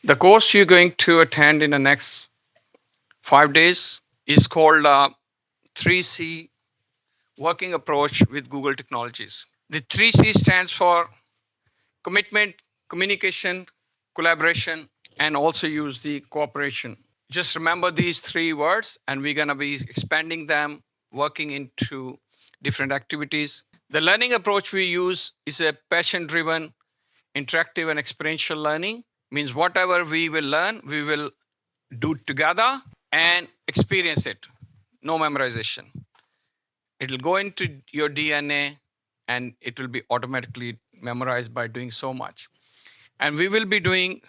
The course you're going to attend in the next 5 days is called 3C Working Approach with Google Technologies. The 3C stands for commitment, communication, collaboration, and also use the cooperation. Just remember these three words, and we're going to be expanding them, working into different activities. The learning approach we use is a passion driven, interactive, and experiential learning. Means whatever we will learn, we will do together and experience it. No memorization. It'll go into your DNA and it will be automatically memorized by doing so much. And we will be doing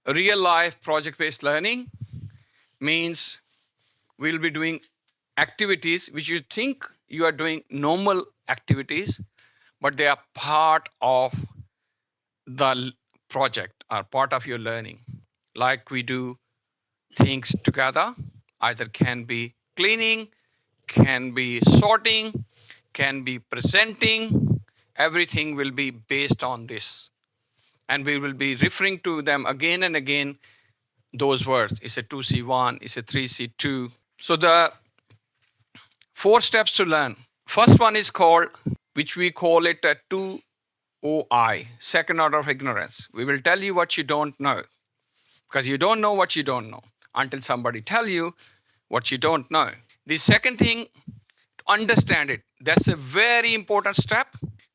real life project based learning, means we'll be doing activities which you think you are doing normal activities, but they are part of the project or part of your learning. Like we do things together, either can be cleaning, can be sorting, can be presenting. Everything will be based on this. And we will be referring to them again and again, those words. It's a 2C1, it's a 3C2. So the 4 steps to learn. First one is called, which we call it a 2OI, second order of ignorance. We will tell you what you don't know, because you don't know what you don't know until somebody tell you what you don't know. The second thing, understand it. That's a very important step.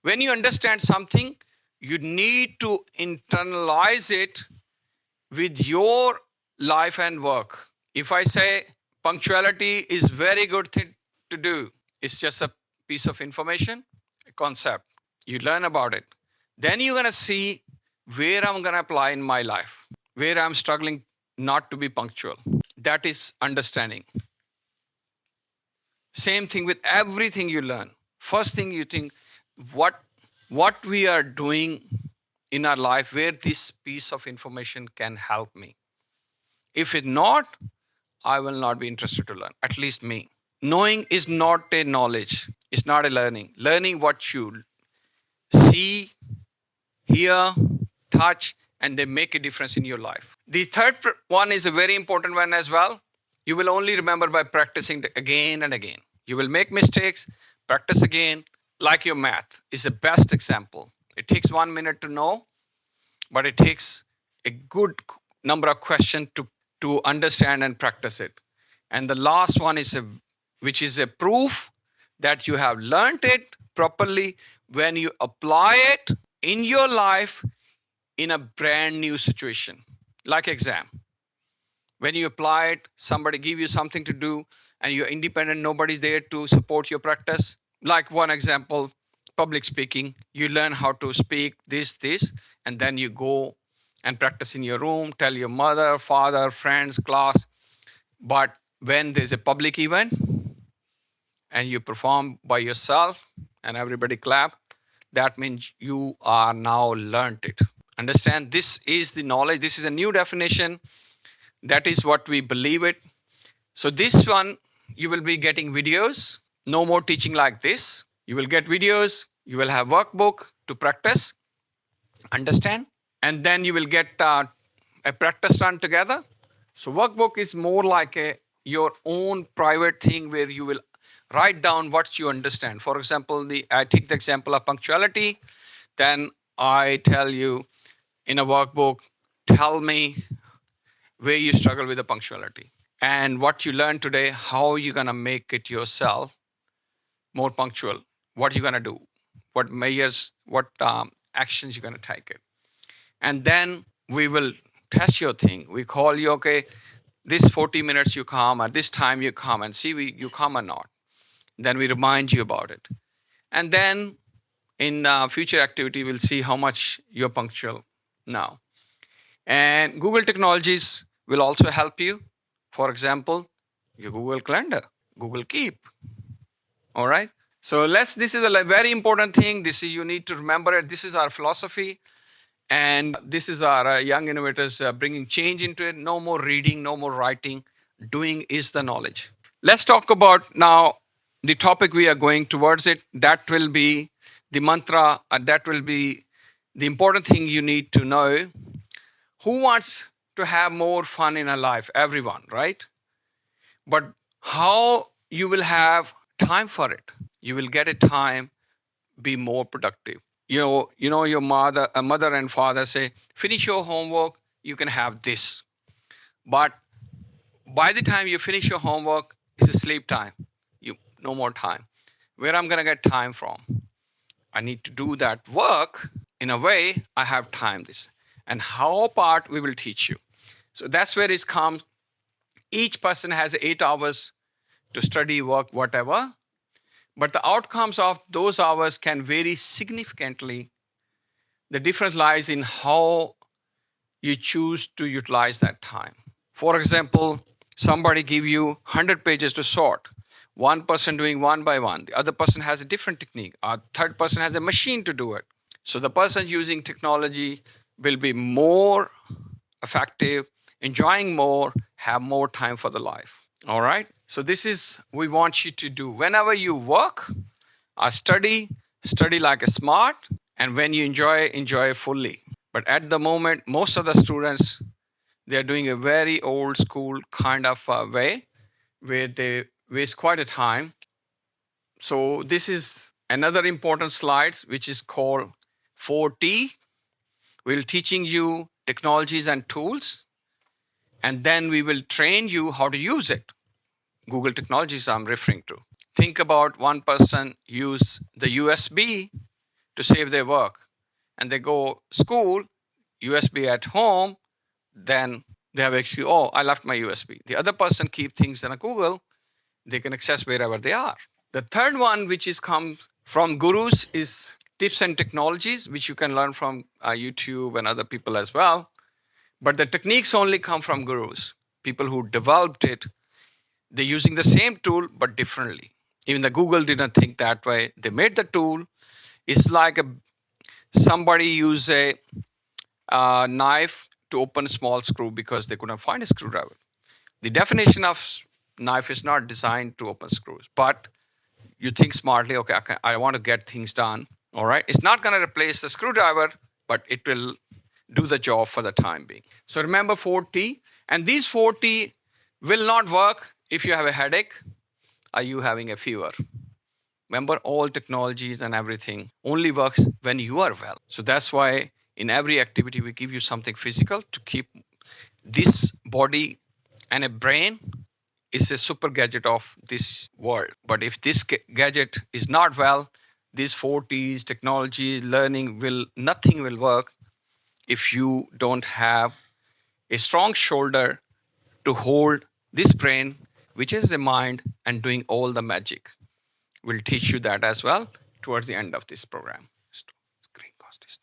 When you understand something, you need to internalize it with your life and work. If I say punctuality is very good thing to do, it's just a piece of information, a concept. You learn about it. Then you're going to see where I'm going to apply in my life, where I'm struggling not to be punctual. That is understanding. Same thing with everything you learn. First thing you think, what we are doing in our life, where this piece of information can help me. If it not, I will not be interested to learn, at least me. Knowing is not a knowledge. It's not a learning. Learning what you see, hear, touch, and they make a difference in your life. The third one is a very important one as well. You will only remember by practicing again and again. You will make mistakes, practice again. Like your math is the best example. It takes 1 minute to know, but it takes a good number of questions to understand and practice it. And the last one is which is a proof that you have learned it properly when you apply it in your life in a brand new situation, like exam. When you apply it, somebody give you something to do and you're independent, nobody there to support your practice. Like one example, public speaking. You learn how to speak this, and then you go and practice in your room, tell your mother, father, friends, class. But when there's a public event and you perform by yourself and everybody clap, that means you are now learned it. Understand, this is the knowledge. This is a new definition. That is what we believe it. So this one, you will be getting videos. No more teaching like this. You will get videos. You will have workbook to practice, understand, and then you will get a practice run together. So workbook is more like your own private thing where you will write down what you understand. For example, I take the example of punctuality. Then I tell you in a workbook, tell me where you struggle with the punctuality and what you learned today, how you're going to make it yourself more punctual. What you're going to do, what measures, what actions you're going to take it. And then we will test your thing. We call you, okay, this 40 minutes you come, at this time you come, and see you come or not. Then we remind you about it. And then in future activity, we'll see how much you're punctual now. And Google Technologies will also help you. For example, your Google Calendar, Google Keep. All right. So this is a very important thing. This is, you need to remember it. This is our philosophy. And this is our young innovators bringing change into it. No more reading, no more writing. Doing is the knowledge. Let's talk about now the topic we are going towards it. That will be the mantra. That will be the important thing you need to know. Who wants to have more fun in a life, everyone, right? But how you will have time for it? You will get a time, be more productive. Your mother and father say, finish your homework, you can have this. But by the time you finish your homework, it's a sleep time. You no more time. Where I'm gonna get time from? I need to do that work in a way I have time this. And how part we will teach you. So that's where it comes. Each person has 8 hours to study, work, whatever. But the outcomes of those hours can vary significantly. The difference lies in how you choose to utilize that time. For example, somebody give you 100 pages to sort. One person doing one by one. The other person has a different technique. A third person has a machine to do it. So the person using technology will be more effective, enjoying more, have more time for the life. All right. So this is we want you to do whenever you work or study like a smart, and when you enjoy fully. But at the moment, most of the students they're doing a very old school kind of way where they waste quite a time. So this is another important slide which is called 4T. We'll teaching you technologies and tools, and then we will train you how to use it. Google technologies I'm referring to. Think about one person use the USB to save their work, and they go school, USB at home, then they have actually, oh, I left my USB. The other person keep things in a Google, they can access wherever they are. The third one, which is come from gurus, is tips and technologies, which you can learn from YouTube and other people as well. But the techniques only come from gurus, people who developed it. They're using the same tool but differently. Even the Google didn't think that way. They made the tool. It's like somebody use a knife to open a small screw because they couldn't find a screwdriver. The definition of knife is not designed to open screws, but you think smartly, okay, I want to get things done. All right. It's not going to replace the screwdriver, but it will do the job for the time being. So remember 4T, and these 4T will not work if you have a headache or you having a fever. Remember, all technologies and everything only works when you are well. So that's why in every activity we give you something physical to keep this body and a brain is a super gadget of this world. But if this gadget is not well, these 4Ts, technology, learning nothing will work if you don't have a strong shoulder to hold this brain, which is the mind and doing all the magic. We'll teach you that as well towards the end of this program. Screen cost is